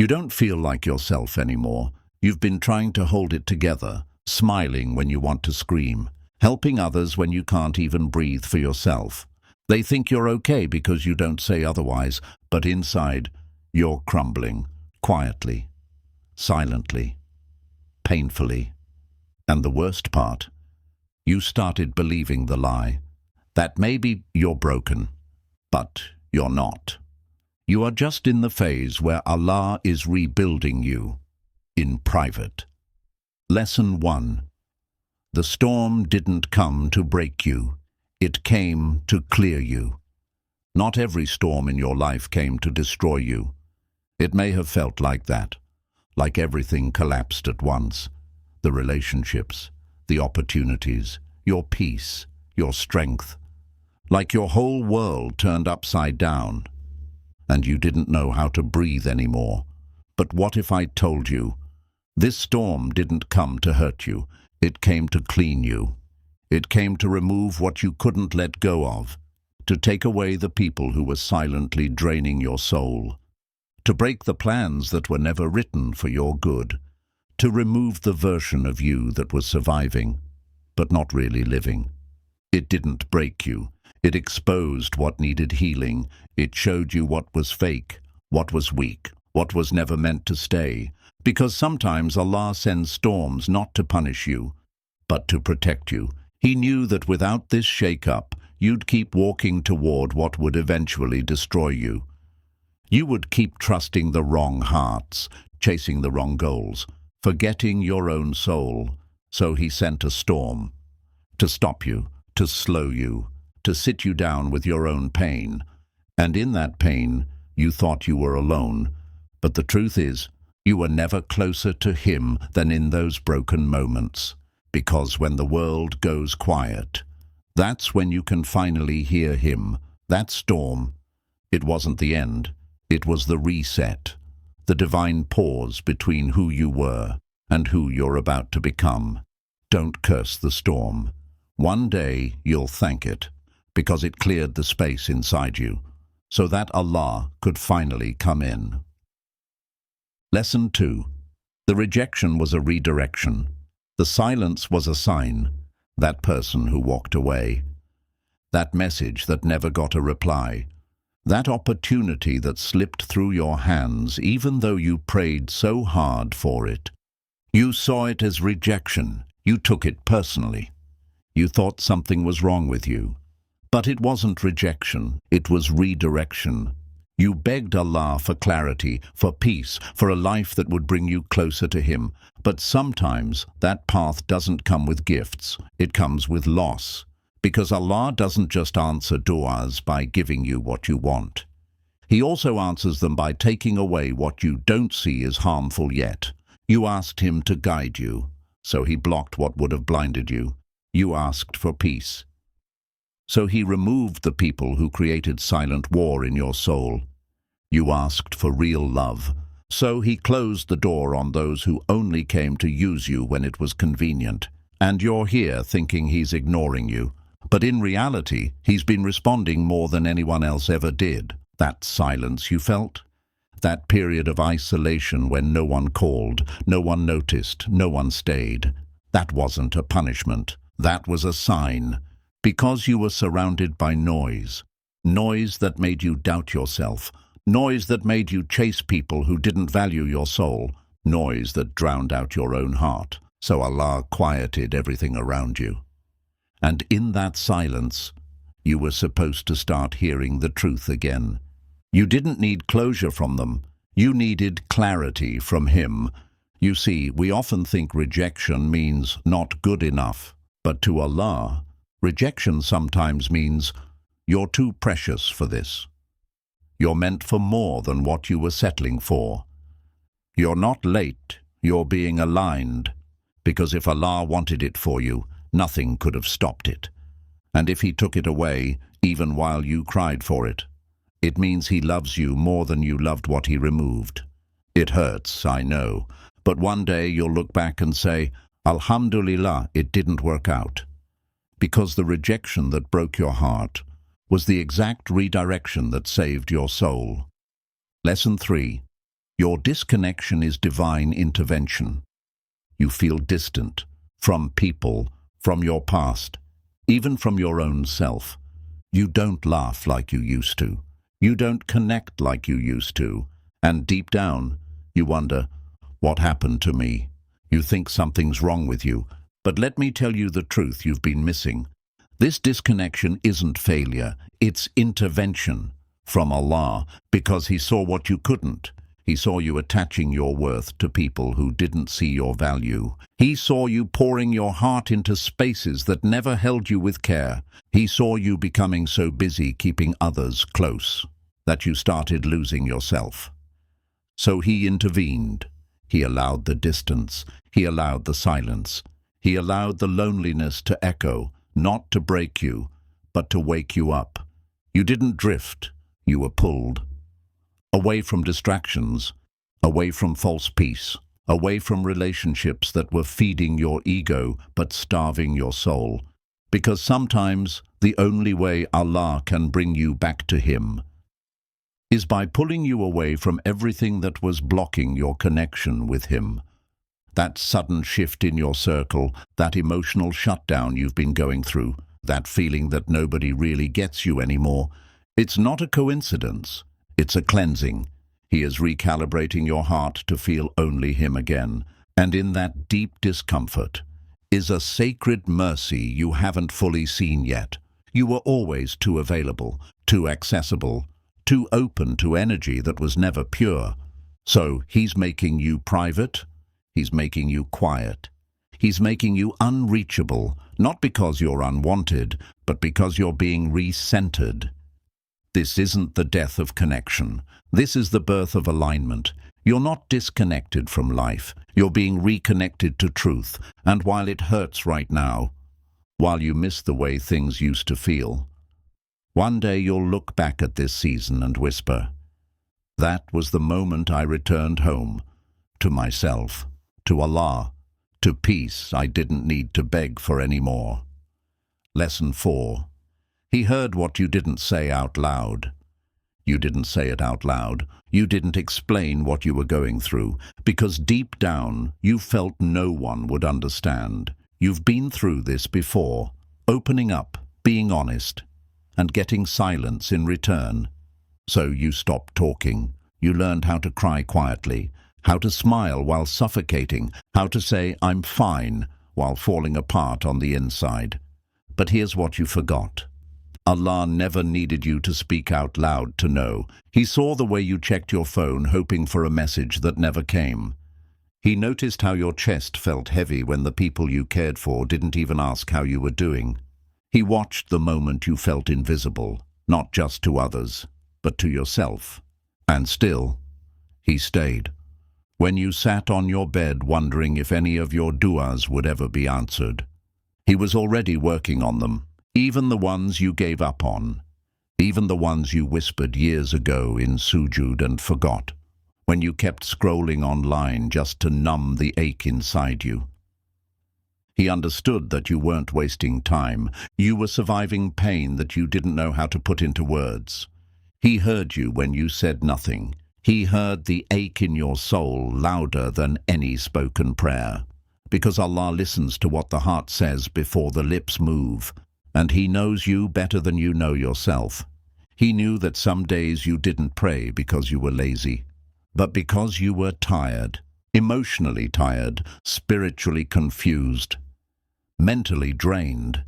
You don't feel like yourself anymore. You've been trying to hold it together, smiling when you want to scream, helping others when you can't even breathe for yourself. They think you're okay because you don't say otherwise, but inside, you're crumbling, quietly, silently, painfully. And the worst part, you started believing the lie that maybe you're broken, but you're not. You are just in the phase where Allah is rebuilding you, in private. Lesson 1. The storm didn't come to break you. It came to clear you. Not every storm in your life came to destroy you. It may have felt like that, like everything collapsed at once. The relationships, the opportunities, your peace, your strength. Like your whole world turned upside down, and you didn't know how to breathe anymore. But what if I told you, this storm didn't come to hurt you, it came to clean you. It came to remove what you couldn't let go of, to take away the people who were silently draining your soul, to break the plans that were never written for your good, to remove the version of you that was surviving, but not really living. It didn't break you. It exposed what needed healing. It showed you what was fake, what was weak, what was never meant to stay. Because sometimes Allah sends storms not to punish you, but to protect you. He knew that without this shake-up, you'd keep walking toward what would eventually destroy you. You would keep trusting the wrong hearts, chasing the wrong goals, forgetting your own soul. So He sent a storm to stop you, to slow you, to sit you down with your own pain. And in that pain, you thought you were alone. But the truth is, you were never closer to Him than in those broken moments. Because when the world goes quiet, that's when you can finally hear Him. That storm, it wasn't the end. It was the reset, the divine pause between who you were and who you're about to become. Don't curse the storm. One day you'll thank it, because it cleared the space inside you, so that Allah could finally come in. Lesson 2. The rejection was a redirection. The silence was a sign. That person who walked away. That message that never got a reply. That opportunity that slipped through your hands even though you prayed so hard for it. You saw it as rejection. You took it personally. You thought something was wrong with you. But it wasn't rejection, it was redirection. You begged Allah for clarity, for peace, for a life that would bring you closer to Him. But sometimes that path doesn't come with gifts, it comes with loss. Because Allah doesn't just answer du'as by giving you what you want. He also answers them by taking away what you don't see as harmful yet. You asked Him to guide you, so He blocked what would have blinded you. You asked for peace. So He removed the people who created silent war in your soul. You asked for real love. So He closed the door on those who only came to use you when it was convenient. And you're here thinking He's ignoring you. But in reality, He's been responding more than anyone else ever did. That silence you felt? That period of isolation when no one called, no one noticed, no one stayed. That wasn't a punishment. That was a sign. Because you were surrounded by noise. Noise that made you doubt yourself. Noise that made you chase people who didn't value your soul. Noise that drowned out your own heart. So Allah quieted everything around you. And in that silence, you were supposed to start hearing the truth again. You didn't need closure from them. You needed clarity from Him. You see, we often think rejection means not good enough. But to Allah, rejection sometimes means you're too precious for this. You're meant for more than what you were settling for. You're not late, you're being aligned. Because if Allah wanted it for you, nothing could have stopped it. And if He took it away, even while you cried for it, it means He loves you more than you loved what He removed. It hurts, I know, but one day you'll look back and say, Alhamdulillah, it didn't work out. Because the rejection that broke your heart was the exact redirection that saved your soul. Lesson 3. Your disconnection is divine intervention. You feel distant from people, from your past, even from your own self. You don't laugh like you used to. You don't connect like you used to. And deep down, you wonder, what happened to me? You think something's wrong with you. But let me tell you the truth you've been missing. This disconnection isn't failure, it's intervention from Allah, because He saw what you couldn't. He saw you attaching your worth to people who didn't see your value. He saw you pouring your heart into spaces that never held you with care. He saw you becoming so busy keeping others close that you started losing yourself. So He intervened. He allowed the distance. He allowed the silence. He allowed the loneliness to echo, not to break you, but to wake you up. You didn't drift. You were pulled. Away from distractions, away from false peace, away from relationships that were feeding your ego but starving your soul. Because sometimes the only way Allah can bring you back to Him is by pulling you away from everything that was blocking your connection with Him. That sudden shift in your circle, that emotional shutdown you've been going through, that feeling that nobody really gets you anymore, it's not a coincidence. It's a cleansing. He is recalibrating your heart to feel only Him again. And in that deep discomfort is a sacred mercy you haven't fully seen yet. You were always too available, too accessible, too open to energy that was never pure. So He's making you private. He's making you quiet. He's making you unreachable, not because you're unwanted, but because you're being recentered. This isn't the death of connection. This is the birth of alignment. You're not disconnected from life. You're being reconnected to truth. And while it hurts right now, while you miss the way things used to feel, one day you'll look back at this season and whisper, "That was the moment I returned home, to myself, to Allah, to peace I didn't need to beg for anymore." Lesson 4. He heard what you didn't say out loud. You didn't say it out loud. You didn't explain what you were going through, because deep down you felt no one would understand. You've been through this before, opening up, being honest, and getting silence in return. So you stopped talking. You learned how to cry quietly, how to smile while suffocating, how to say, "I'm fine," while falling apart on the inside. But here's what you forgot. Allah never needed you to speak out loud to know. He saw the way you checked your phone, hoping for a message that never came. He noticed how your chest felt heavy when the people you cared for didn't even ask how you were doing. He watched the moment you felt invisible, not just to others, but to yourself. And still, He stayed. When you sat on your bed wondering if any of your du'as would ever be answered, He was already working on them. Even the ones you gave up on, even the ones you whispered years ago in sujud and forgot, when you kept scrolling online just to numb the ache inside you. He understood that you weren't wasting time. You were surviving pain that you didn't know how to put into words. He heard you when you said nothing. He heard the ache in your soul louder than any spoken prayer. Because Allah listens to what the heart says before the lips move. And He knows you better than you know yourself. He knew that some days you didn't pray because you were lazy, but because you were tired, emotionally tired, spiritually confused, mentally drained.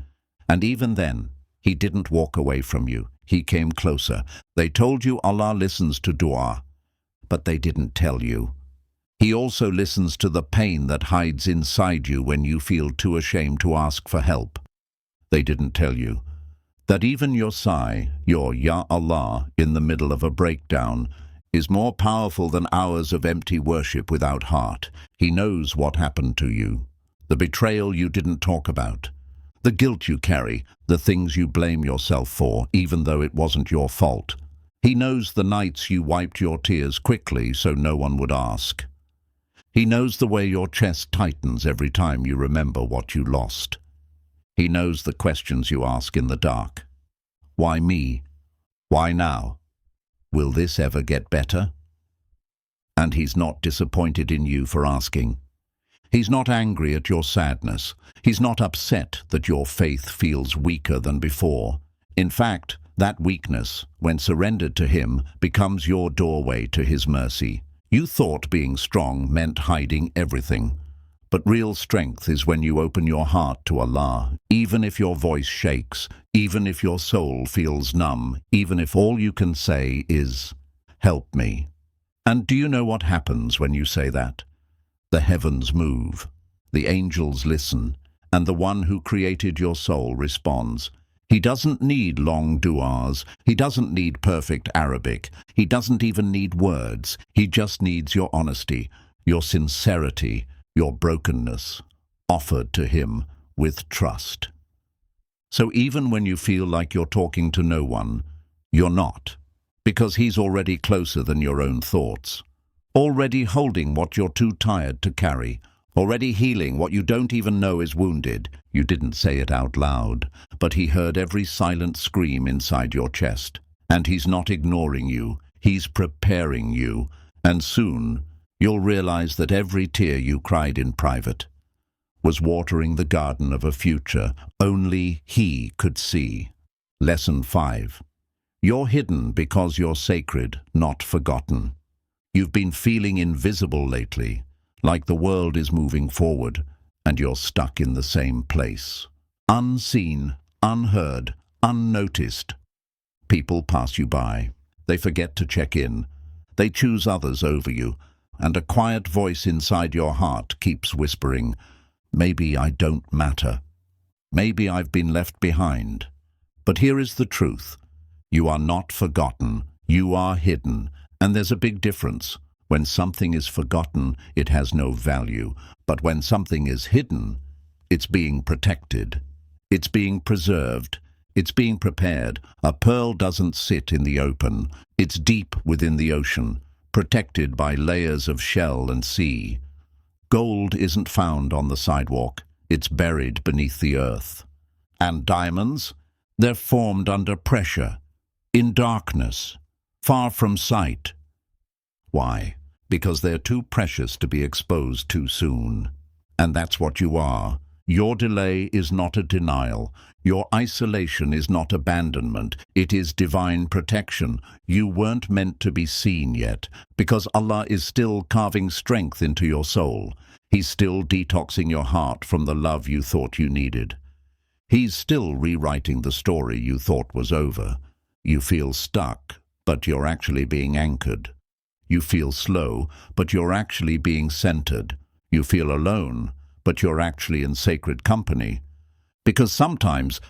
And even then, He didn't walk away from you. He came closer. They told you Allah listens to dua, but they didn't tell you. He also listens to the pain that hides inside you when you feel too ashamed to ask for help. They didn't tell you that even your sigh, your Ya Allah, in the middle of a breakdown, is more powerful than hours of empty worship without heart. He knows what happened to you, the betrayal you didn't talk about, the guilt you carry, the things you blame yourself for, even though it wasn't your fault. He knows the nights you wiped your tears quickly so no one would ask. He knows the way your chest tightens every time you remember what you lost. He knows the questions you ask in the dark. Why me? Why now? Will this ever get better? And he's not disappointed in you for asking. He's not angry at your sadness. He's not upset that your faith feels weaker than before. In fact, that weakness, when surrendered to him, becomes your doorway to his mercy. You thought being strong meant hiding everything. But real strength is when you open your heart to Allah, even if your voice shakes, even if your soul feels numb, even if all you can say is, "Help me." And do you know what happens when you say that? The heavens move, the angels listen, and the one who created your soul responds. He doesn't need long du'as, he doesn't need perfect Arabic, he doesn't even need words, he just needs your honesty, your sincerity, your brokenness, offered to him with trust. So even when you feel like you're talking to no one, you're not, because he's already closer than your own thoughts, already holding what you're too tired to carry, already healing what you don't even know is wounded. You didn't say it out loud, but he heard every silent scream inside your chest. And he's not ignoring you, he's preparing you, and soon you'll realize that every tear you cried in private was watering the garden of a future only he could see. Lesson 5. You're hidden because you're sacred, not forgotten. You've been feeling invisible lately, like the world is moving forward, and you're stuck in the same place. Unseen, unheard, unnoticed. People pass you by. They forget to check in. They choose others over you, and a quiet voice inside your heart keeps whispering, "Maybe I don't matter. Maybe I've been left behind." But here is the truth. You are not forgotten. You are hidden. And there's a big difference. When something is forgotten, it has no value. But when something is hidden, it's being protected. It's being preserved. It's being prepared. A pearl doesn't sit in the open. It's deep within the ocean, protected by layers of shell and sea. Gold isn't found on the sidewalk. It's buried beneath the earth. And diamonds? They're formed under pressure, in darkness, far from sight. Why? Because they're too precious to be exposed too soon. And that's what you are. Your delay is not a denial. Your isolation is not abandonment. It is divine protection. You weren't meant to be seen yet, because Allah is still carving strength into your soul. He's still detoxing your heart from the love you thought you needed. He's still rewriting the story you thought was over. You feel stuck, but you're actually being anchored. You feel slow, but you're actually being centered. You feel alone, but you're actually in sacred company. Because sometimes,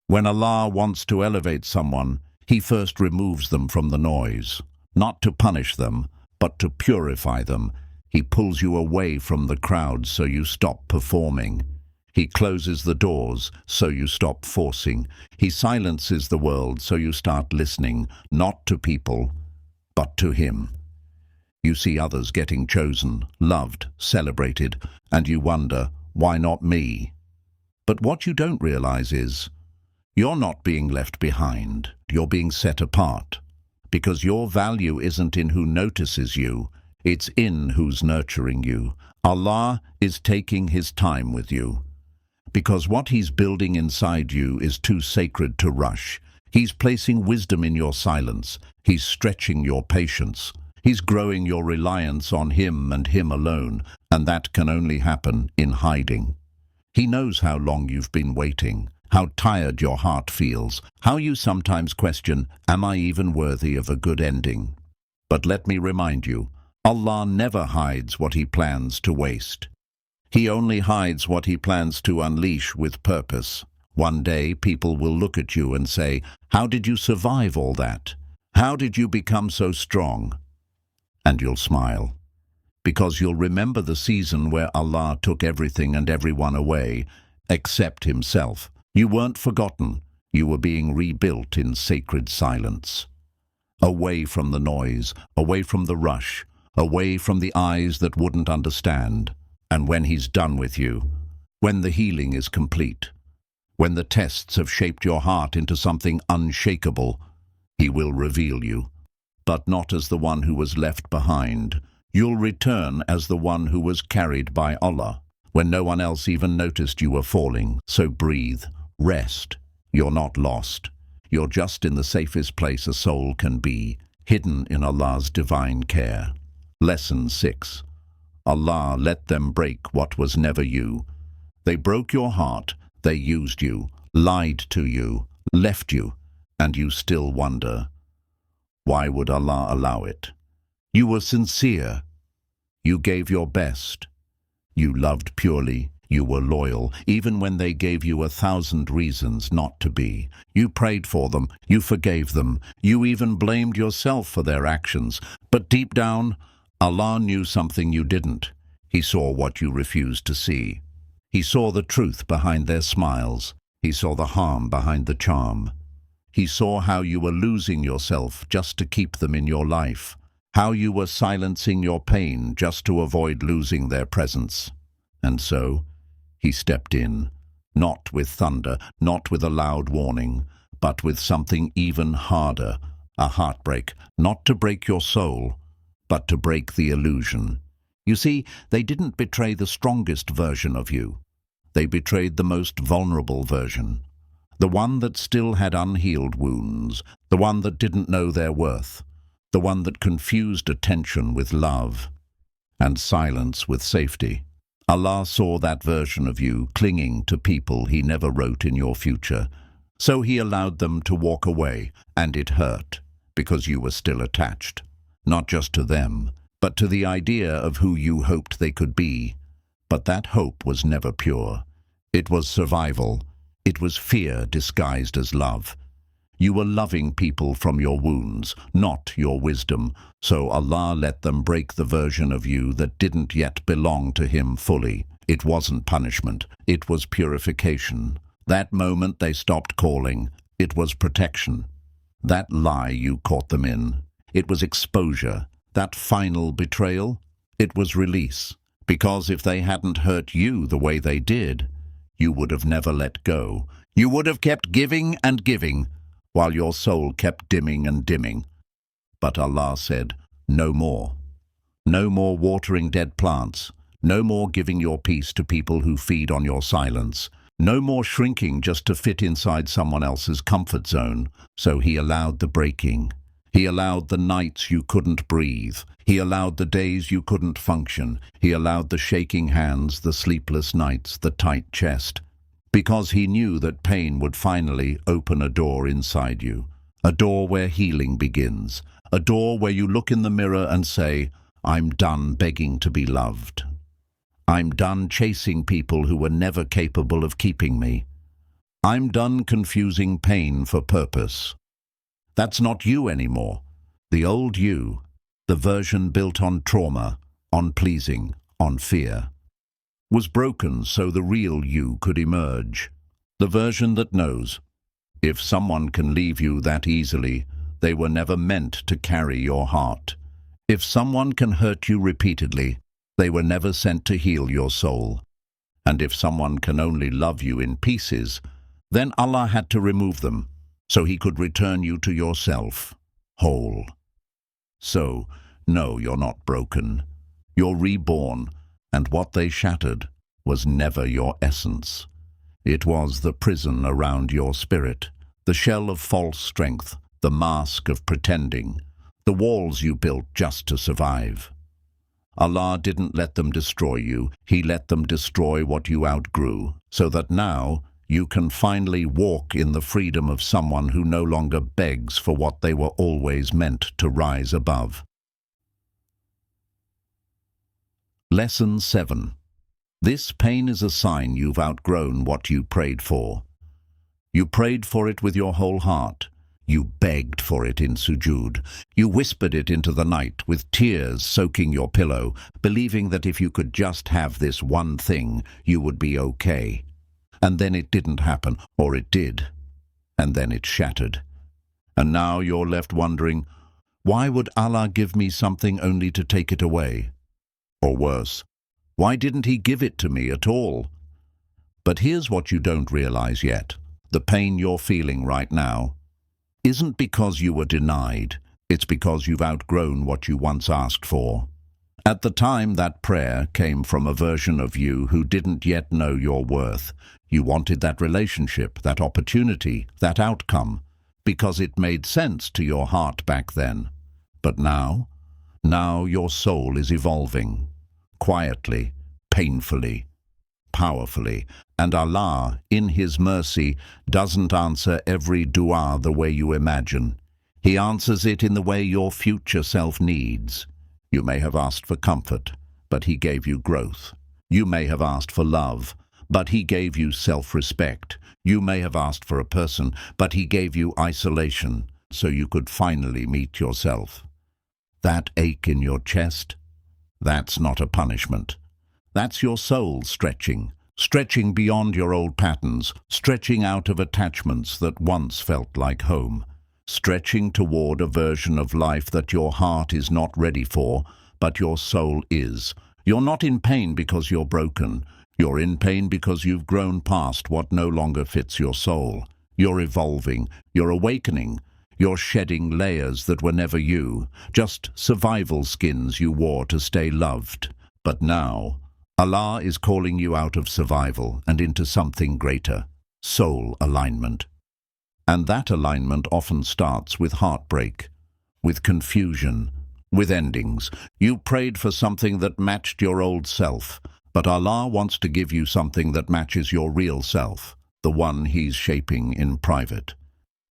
when Allah wants to elevate someone, He first removes them from the noise, not to punish them, but to purify them. He pulls you away from the crowd so you stop performing. He closes the doors so you stop forcing. He silences the world so you start listening, not to people, but to Him. You see others getting chosen, loved, celebrated, and you wonder, why not me? But what you don't realize is, you're not being left behind, you're being set apart. Because your value isn't in who notices you, it's in who's nurturing you. Allah is taking His time with you. Because what He's building inside you is too sacred to rush. He's placing wisdom in your silence. He's stretching your patience. He's growing your reliance on Him and Him alone, and that can only happen in hiding. He knows how long you've been waiting, how tired your heart feels, how you sometimes question, am I even worthy of a good ending? But let me remind you, Allah never hides what He plans to waste. He only hides what He plans to unleash with purpose. One day people will look at you and say, how did you survive all that? How did you become so strong? And you'll smile. Because you'll remember the season where Allah took everything and everyone away, except Himself. You weren't forgotten. You were being rebuilt in sacred silence. Away from the noise, away from the rush, away from the eyes that wouldn't understand. And when He's done with you, when the healing is complete, when the tests have shaped your heart into something unshakable, He will reveal you, but not as the one who was left behind. You'll return as the one who was carried by Allah, when no one else even noticed you were falling. So breathe, rest. You're not lost. You're just in the safest place a soul can be, hidden in Allah's divine care. Lesson 6. Allah let them break what was never you. They broke your heart, they used you, lied to you, left you, and you still wonder, why would Allah allow it? You were sincere. You gave your best. You loved purely. You were loyal, even when they gave you 1,000 reasons not to be. You prayed for them. You forgave them. You even blamed yourself for their actions. But deep down, Allah knew something you didn't. He saw what you refused to see. He saw the truth behind their smiles. He saw the harm behind the charm. He saw how you were losing yourself just to keep them in your life, how you were silencing your pain just to avoid losing their presence. And so, He stepped in, not with thunder, not with a loud warning, but with something even harder, a heartbreak, not to break your soul, but to break the illusion. You see, they didn't betray the strongest version of you. They betrayed the most vulnerable version. The one that still had unhealed wounds, the one that didn't know their worth, the one that confused attention with love and silence with safety. Allah saw that version of you clinging to people He never wrote in your future. So He allowed them to walk away, and it hurt, because you were still attached, not just to them, but to the idea of who you hoped they could be. But that hope was never pure. It was survival. It was fear disguised as love. You were loving people from your wounds, not your wisdom, so Allah let them break the version of you that didn't yet belong to Him fully. It wasn't punishment, it was purification. That moment they stopped calling, it was protection. That lie you caught them in, it was exposure. That final betrayal, it was release. Because if they hadn't hurt you the way they did, you would have never let go. You would have kept giving and giving, while your soul kept dimming and dimming. But Allah said, no more. No more watering dead plants. No more giving your peace to people who feed on your silence. No more shrinking just to fit inside someone else's comfort zone. So He allowed the breaking. He allowed the nights you couldn't breathe. He allowed the days you couldn't function. He allowed the shaking hands, the sleepless nights, the tight chest. Because He knew that pain would finally open a door inside you. A door where healing begins. A door where you look in the mirror and say, I'm done begging to be loved. I'm done chasing people who were never capable of keeping me. I'm done confusing pain for purpose. That's not you anymore. The old you, the version built on trauma, on pleasing, on fear, was broken so the real you could emerge. The version that knows, if someone can leave you that easily, they were never meant to carry your heart. If someone can hurt you repeatedly, they were never sent to heal your soul. And if someone can only love you in pieces, then Allah had to remove them, so He could return you to yourself, whole. So, no, you're not broken. You're reborn, and what they shattered was never your essence. It was the prison around your spirit, the shell of false strength, the mask of pretending, the walls you built just to survive. Allah didn't let them destroy you. He let them destroy what you outgrew, so that now you can finally walk in the freedom of someone who no longer begs for what they were always meant to rise above. Lesson 7. This pain is a sign you've outgrown what you prayed for. You prayed for it with your whole heart. You begged for it in sujood. You whispered it into the night with tears soaking your pillow, believing that if you could just have this one thing, you would be okay. And then it didn't happen, or it did. And then it shattered. And now you're left wondering, why would Allah give me something only to take it away? Or worse, why didn't He give it to me at all? But here's what you don't realize yet. The pain you're feeling right now isn't because you were denied. It's because you've outgrown what you once asked for. At the time, that prayer came from a version of you who didn't yet know your worth. You wanted that relationship, that opportunity, that outcome, because it made sense to your heart back then. But now your soul is evolving, quietly, painfully, powerfully, and Allah, in His mercy, doesn't answer every dua the way you imagine. He answers it in the way your future self needs. You may have asked for comfort, but He gave you growth. You may have asked for love, but He gave you self-respect. You may have asked for a person, but He gave you isolation, so you could finally meet yourself. That ache in your chest, that's not a punishment. That's your soul stretching beyond your old patterns, stretching out of attachments that once felt like home, stretching toward a version of life that your heart is not ready for, but your soul is. You're not in pain because you're broken. You're in pain because you've grown past what no longer fits your soul. You're evolving. You're awakening. You're shedding layers that were never you, just survival skins you wore to stay loved. But now, Allah is calling you out of survival and into something greater, soul alignment. And that alignment often starts with heartbreak, with confusion, with endings. You prayed for something that matched your old self, but Allah wants to give you something that matches your real self, the one He's shaping in private.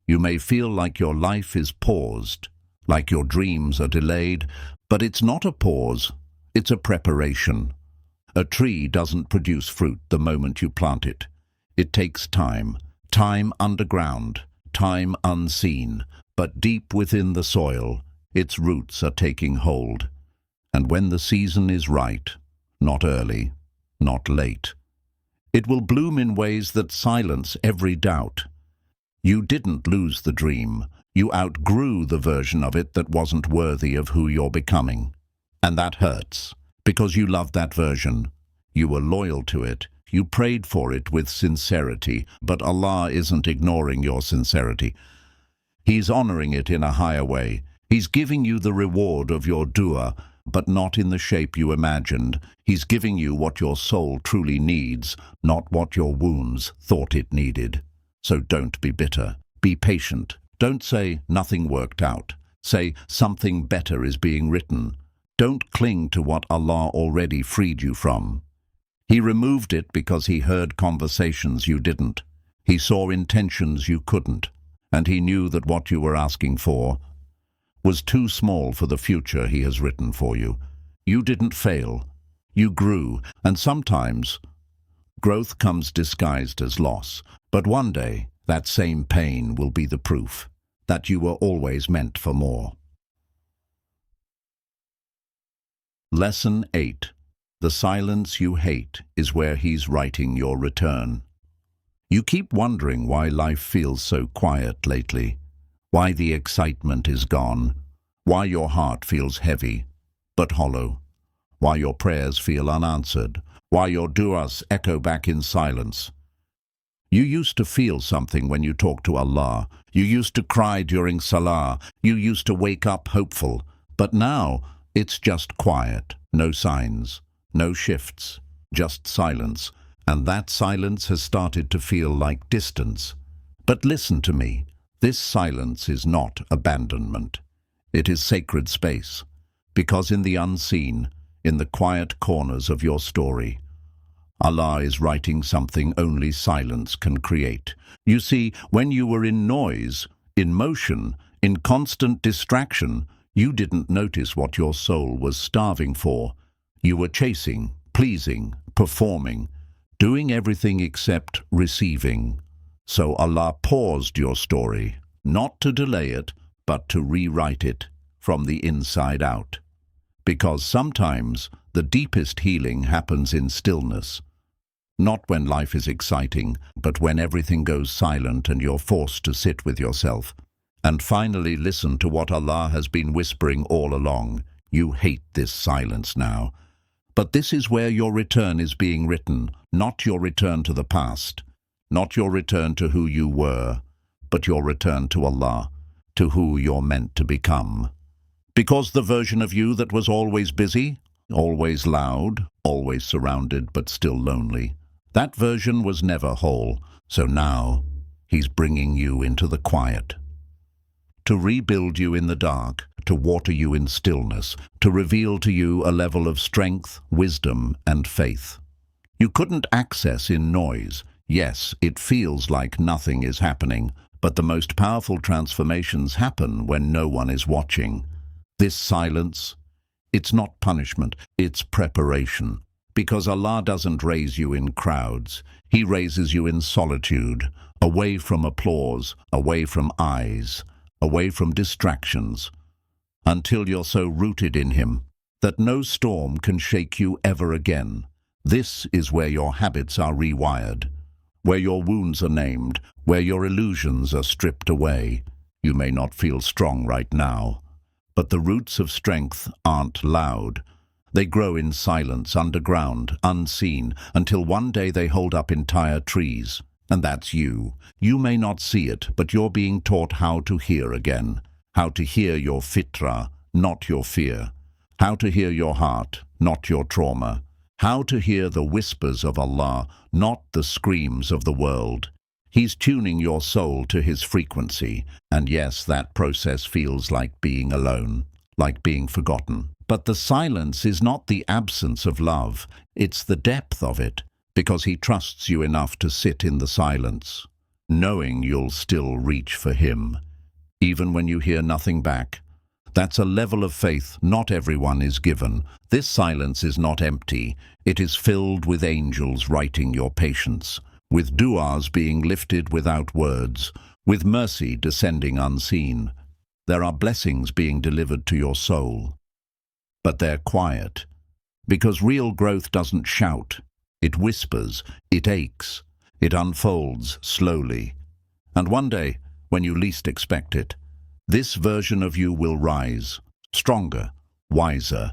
You may feel like your life is paused, like your dreams are delayed, but it's not a pause, it's a preparation. A tree doesn't produce fruit the moment you plant it. It takes time. Time underground, time unseen, but deep within the soil, its roots are taking hold. And when the season is right, not early, not late, it will bloom in ways that silence every doubt. You didn't lose the dream. You outgrew the version of it that wasn't worthy of who you're becoming. And that hurts, because you loved that version. You were loyal to it. You prayed for it with sincerity, but Allah isn't ignoring your sincerity. He's honoring it in a higher way. He's giving you the reward of your dua, but not in the shape you imagined. He's giving you what your soul truly needs, not what your wounds thought it needed. So don't be bitter. Be patient. Don't say nothing worked out. Say something better is being written. Don't cling to what Allah already freed you from. He removed it because He heard conversations you didn't. He saw intentions you couldn't. And He knew that what you were asking for was too small for the future He has written for you. You didn't fail. You grew. And sometimes growth comes disguised as loss. But one day, that same pain will be the proof that you were always meant for more. Lesson 8. The silence you hate is where He's writing your return. You keep wondering why life feels so quiet lately, why the excitement is gone, why your heart feels heavy but hollow, why your prayers feel unanswered, why your du'as echo back in silence. You used to feel something when you talked to Allah. You used to cry during salah. You used to wake up hopeful. But now it's just quiet, no signs. No shifts, just silence, and that silence has started to feel like distance. But listen to me, this silence is not abandonment. It is sacred space, because in the unseen, in the quiet corners of your story, Allah is writing something only silence can create. You see, when you were in noise, in motion, in constant distraction, you didn't notice what your soul was starving for. You were chasing, pleasing, performing, doing everything except receiving. So Allah paused your story, not to delay it, but to rewrite it from the inside out. Because sometimes the deepest healing happens in stillness. Not when life is exciting, but when everything goes silent and you're forced to sit with yourself. And finally listen to what Allah has been whispering all along. You hate this silence now. But this is where your return is being written, not your return to the past, not your return to who you were, but your return to Allah, to who you're meant to become. Because the version of you that was always busy, always loud, always surrounded, but still lonely. That version was never whole, so now he's bringing you into the quiet. To rebuild you in the dark, to water you in stillness, to reveal to you a level of strength, wisdom, and faith you couldn't access in noise. Yes, it feels like nothing is happening, but the most powerful transformations happen when no one is watching. This silence, it's not punishment, it's preparation. Because Allah doesn't raise you in crowds, He raises you in solitude, away from applause, away from eyes, away from distractions, until you're so rooted in Him that no storm can shake you ever again. This is where your habits are rewired, where your wounds are named, where your illusions are stripped away. You may not feel strong right now, but the roots of strength aren't loud. They grow in silence, underground, unseen, until one day they hold up entire trees. And that's you. You may not see it, but you're being taught how to hear again, how to hear your fitra, not your fear, how to hear your heart, not your trauma, how to hear the whispers of Allah, not the screams of the world. He's tuning your soul to His frequency, and yes, that process feels like being alone, like being forgotten. But the silence is not the absence of love, it's the depth of it, because He trusts you enough to sit in the silence, knowing you'll still reach for Him, even when you hear nothing back. That's a level of faith not everyone is given. This silence is not empty. It is filled with angels writing your patience, with du'as being lifted without words, with mercy descending unseen. There are blessings being delivered to your soul. But they're quiet, because real growth doesn't shout. It whispers, it aches, it unfolds slowly. And one day, when you least expect it, this version of you will rise, stronger, wiser,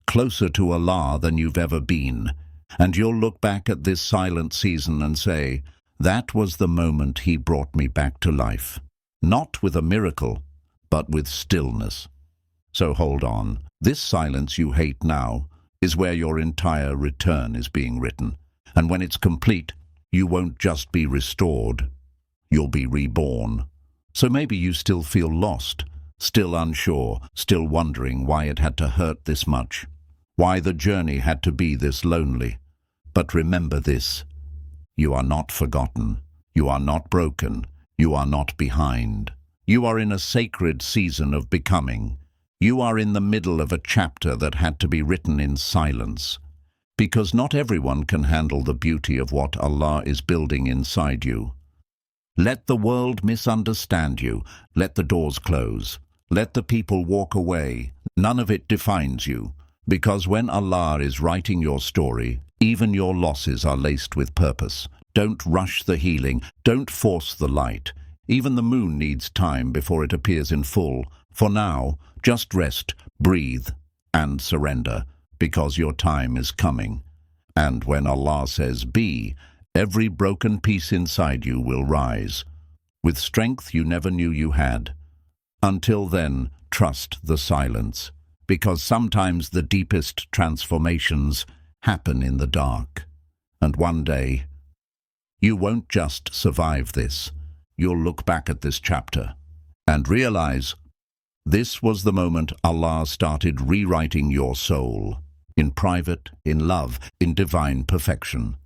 closer to Allah than you've ever been. And you'll look back at this silent season and say, that was the moment He brought me back to life. Not with a miracle, but with stillness. So hold on. This silence you hate now is where your entire return is being written. And when it's complete, you won't just be restored, you'll be reborn. So maybe you still feel lost, still unsure, still wondering why it had to hurt this much, why the journey had to be this lonely. But remember this, you are not forgotten, you are not broken, you are not behind. You are in a sacred season of becoming. You are in the middle of a chapter that had to be written in silence, because not everyone can handle the beauty of what Allah is building inside you. Let the world misunderstand you. Let the doors close. Let the people walk away. None of it defines you, because when Allah is writing your story, even your losses are laced with purpose. Don't rush the healing. Don't force the light. Even the moon needs time before it appears in full. For now, just rest, breathe, and surrender, because your time is coming. And when Allah says be, every broken piece inside you will rise, with strength you never knew you had. Until then, trust the silence, because sometimes the deepest transformations happen in the dark. And one day, you won't just survive this, you'll look back at this chapter and realize this was the moment Allah started rewriting your soul, in private, in love, in divine perfection.